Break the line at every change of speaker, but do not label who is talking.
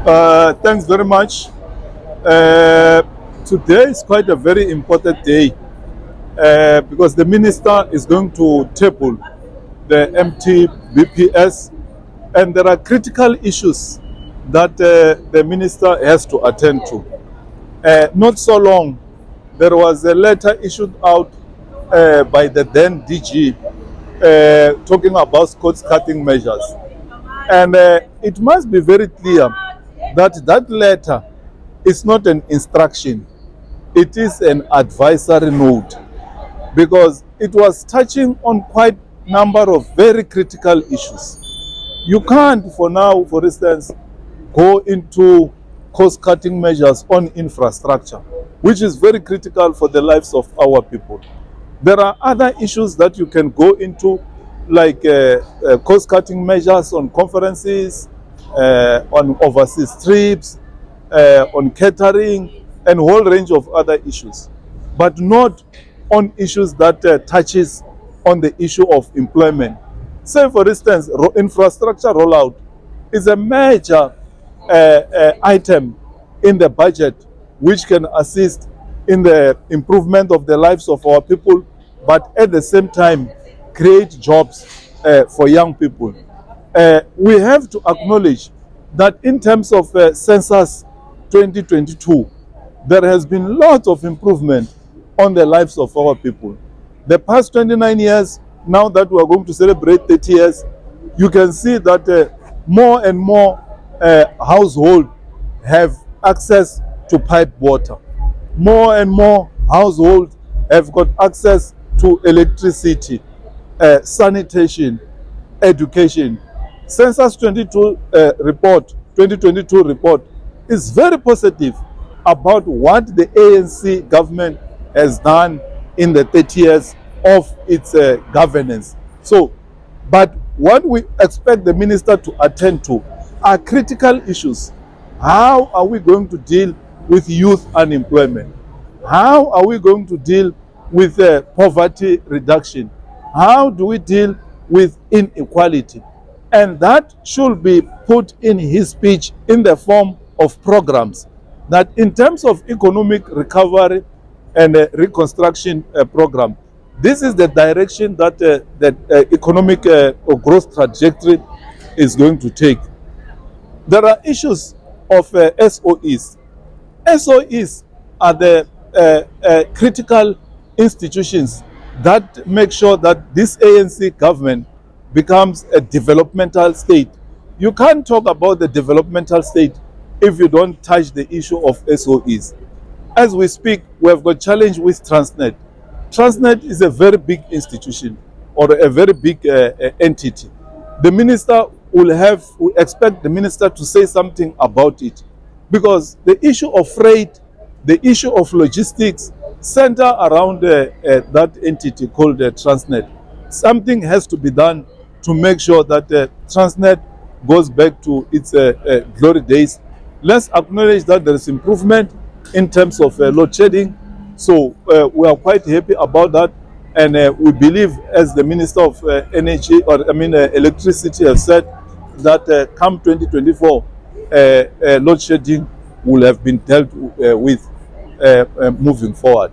Thanks very much. Today is quite a very important day because the minister is going to table the MTBPS, and there are critical issues that the minister has to attend to. Not so long, there was a letter issued out by the then DG talking about cost-cutting measures. And it must be very clear that that letter is not an instruction. It is an advisory note because it was touching on quite a number of very critical issues. You can't, for now, for instance, go into cost-cutting measures on infrastructure, which is very critical for the lives of our people. There are other issues that you can go into, like cost-cutting measures on conferences, on overseas trips, on catering, and a whole range of other issues, but not on issues that touches on the issue of employment. Say, for instance, infrastructure rollout is a major item in the budget which can assist in the improvement of the lives of our people, but at the same time create jobs for young people. We have to acknowledge that in terms of census 2022, there has been lots of improvement on the lives of our people. The past 29 years, now that we are going to celebrate 30 years, you can see that more and more households have access to piped water. More and more households have got access to electricity, sanitation, education. Census 2022 report is very positive about what the ANC government has done in the 30 years of its governance. So, but what we expect the minister to attend to are critical issues. How are we going to deal with youth unemployment? How are we going to deal with poverty reduction? How do we deal with inequality? And that should be put in his speech in the form of programs. That in terms of economic recovery and reconstruction program, this is the direction that the economic growth trajectory is going to take. There are issues of SOEs. SOEs are the critical institutions that make sure that this ANC government becomes a developmental state. You can't talk about the developmental state if you don't touch the issue of SOEs. As we speak, we have got challenge with Transnet. Transnet is a very big institution or a very big entity. The minister we expect the minister to say something about it, because the issue of freight, the issue of logistics center around that entity called Transnet. Something has to be done to make sure that Transnet goes back to its glory days. Let's acknowledge that there is improvement in terms of load shedding. So we are quite happy about that. And we believe, as the Minister of Energy, Electricity has said, that come 2024, load shedding will have been dealt with moving forward.